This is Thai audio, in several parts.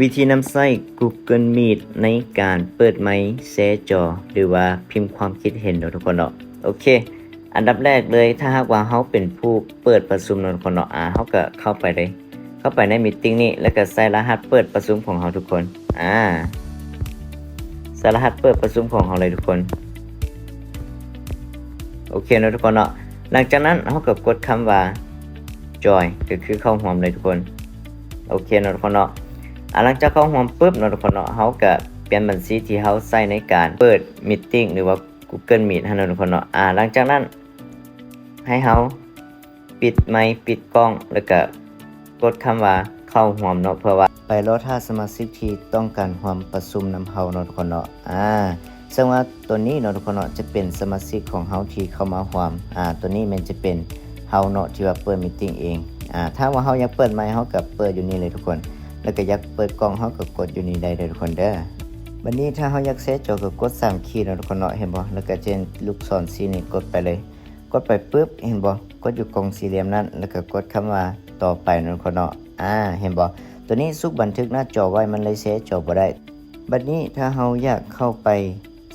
วิธีนำใช้ Google Meet ในการเปิดไมค์แชร์จอหรือว่าพิมพ์ความคิดเห็นเนาะทุกคนเนาะโอเคอันดับแรกเลยถ้าหากว่าเฮาเป็นผู้เปิดประชุมเนาะทุกคนเนาะเฮาก็เข้าไปเลยเข้าไปในมีตติ้งนี้แล้วก็ใส่รหัสเปิดประชุมของเฮาทุกคนใส่รหัสเปิดประชุมของเฮาเลยทุกคนโอเคเนาะทุกคนเนาะหลังจากนั้นเฮาก็กดคำว่า join ก็คือเข้าร่วมเลยทุกคนโอเคเนาะทุกคนเนาะหลังจากเข้าร่วมปุ๊บเนาะทุกคนเนาะเฮาก็เปลี่ยนบัญชีที่เฮาใช้ในการเปิดมีตติ้งหรือว่า Google Meet ให้เนาะทุกคนเนาะหลังจากนั้นให้เฮาปิดไมค์ปิดกล้องแล้วก็กดคำว่าเข้าร่วมเนาะเพื่อว่าไปรอท่าสมาชิกที่ต้องการร่วมประชุมนำเฮาเนาะทุกคนเนาะซึ่งว่าตัวนี้เนาะทุกคนเนาะจะเป็นสมาชิกของเฮาที่เข้ามาร่วมตัวนี้มันจะเป็นเฮาเนาะที่ว่าเปิดมีตติ้งเองถ้าว่าเฮาอยากเปิดไมค์เฮาก็เปิดอยู่นี่เลยทุกคนแล้วก็อยากเปิดกล้องเฮาก็กดอยู่นี่ได้เลยทุกคนเด้อบัดนี้ถ้าเฮาอยากแชร์จอก็กด3ขีดเนาะทุกคนเนาะเห็นบ่แล้วก็เจนลูกศรสีนี้กดไปเลยกดไปปึ๊บเห็นบ่กดอยู่กล่องสี่เหลี่ยมนั้นแล้วก็กดคำว่าต่อไปเนาะทุกคนเนาะเห็นบ่ตัวนี้สุกบันทึกหน้าจอไว้มันเลยแชร์จอบ่ได้บัดนี้ถ้าเฮาอยากเข้าไป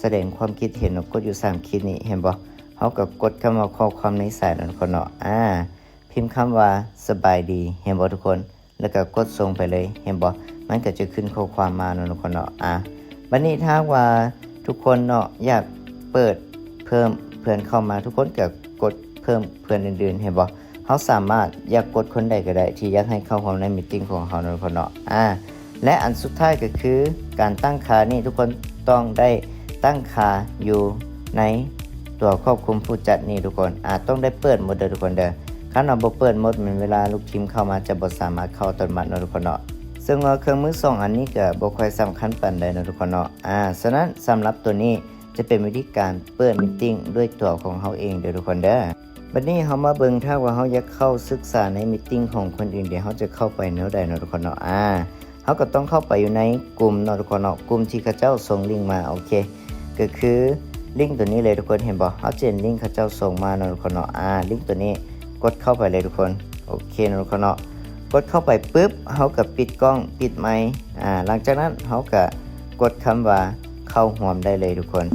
แสดงความคิดเห็นเนาะกดอยู่3ขีดนี้เห็นบ่เฮาก็กดคำว่าข้อความในสายเนาะทุกคนเนาะพิมพ์คำว่าสบายดีเห็นบ่ทุกคนแล้วก็กดส่งไปเลยเห็นบ่มันก็จะขึ้นข้อความมาเนาะทุกคนเนาะบัดนี้ถ้าว่าทุกคนเนาะอยากเปิดเพิ่มเพื่อนเข้ามาทุกคนก็กดเพิ่มเพื่อนอื่นๆเห็นบ่เฮาสามารถอยากกดคนใดก็ได้ที่อยากให้เข้าร่วมในมีตติ้งของเฮาเนาะทุกคนเนาะและอันสุดท้ายก็คือการตั้งค่านี่ทุกคนต้องได้ตั้งค่าอยู่ในตัวควบคุมผู้จัดนี่ทุกคนต้องได้เปิดหมดเด้อทุกคนเด้อคันเราบ่เปิดหมดมันเวลาลูกทีมเข้ามาจะบ่สามารถเข้าอัตโนมัติเนาะทุกคนเนาะซึ่งว่าเครื่องมือ2อันนี้ก็บ่ค่อยสำคัญปานใดเนาะทุกคนเนาะฉะนั้นสำหรับตัวนี้จะเป็นวิธีการเปิดมีตติ้งด้วยตัวของเฮาเองเด้อทุกคนเด้อบัดนี้เฮามาเบิ่งถ้าว่าเฮาอยากเข้าศึกษาในมีตติ้งของคนอื่นเดี๋ยวเฮาจะเข้าไปแนวใดเนาะทุกคนเนาะเฮาก็ต้องเข้าไปอยู่ในกลุ่มเนาะทุกคนเนาะกลุ่มที่เขาเจ้าส่งลิงก์มาโอเคก็คือลิงก์ตัวนี้เลยทุกคนเห็นบ่เฮาเจนลิงก์เขาเจ้าส่งมาเนาะทุกคนเนาะลิงก์ตัวนี้กดเข้าไปเลยทุกคนโอเคเนาะทุกคนเนาะกดเข้าไปปึ๊บเฮาก็ปิดกล้องปิดไมค์หลังจากนั้นเฮาก็กดคำว่าเข้าร่วมได้เลยทุกคน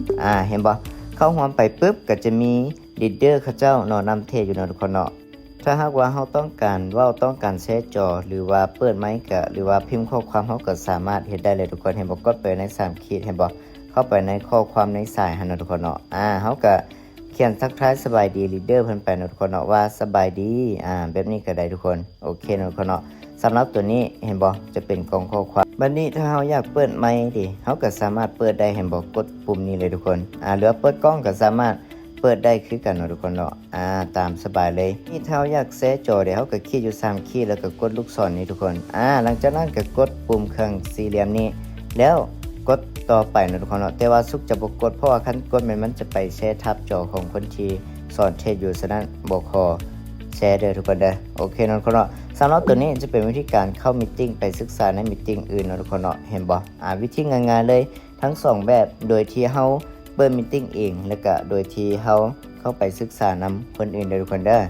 เห็นบ่เข้าร่วมไปปึ๊บก็จะมีลีดเดอร์เขาเจ้าเนาะนำเทศอยู่เนาะทุกคนเนาะถ้าหากว่าเฮาต้องการต้องการแชร์จอหรือว่าเปิดไมค์ก็หรือว่าพิมพ์ข้อความเฮาก็สามารถเฮ็ดได้เลยทุกคนเห็นบ่กดไปใน3ขีดเห็นบ่เข้าไปในข้อความในสายหั่นเนาะทุกคนเนาะเฮาก็เขียนทักทายสบายดีลีดเดอร์เพิ่นไปเนาะทุกคนเนาะว่าสบายดีแบบนี้ก็ได้ทุกคนโอเคเนาะทุกคนเนาะสำหรับตัวนี้เห็นบ่จะเป็นกล่องข้อความบัดนี้ถ้าเฮาอยากเปิดไมค์ดิเฮาก็สามารถเปิดได้เห็นบ่กดปุ่มนี้เลยทุกคนหรือเปิดกล้องก็สามารถเปิดได้คือกันเนาะทุกคนเนาะตามสบายเลยนี่ถ้าเฮาอยากแชร์จอเดี๋ยวเฮาก็คลิกอยู่3ขีดแล้วก็กดลูกศรนี้ทุกคนหลังจากนั้นก็กดปุ่มเครื่องสี่เหลี่ยมนี้แล้วกดต่อไปเนาะทุกคนเนาะแต่ว่าสุกจะบ่กดเพราะว่าคันกดมันจะไปแชร์ทับจอของคนที่สอนเทศอยู่ฉะนั้นบ่ขอแชร์เด้อทุกคนเด้อโอเคเนาะทุกคนเนาะสำหรับตัวนี้จะเป็นวิธีการเข้ามีตติ้งไปศึกษาในมีตติ้งอื่นเนาะทุกคนเนาะเห็นบ่วิธีง่ายๆเลยทั้ง2แบบโดยที่เฮาเปิดมีตติ้งเองแล้วก็โดยที่เฮาเข้าไปศึกษานำคนอื่นเด้อทุกคนเด้อ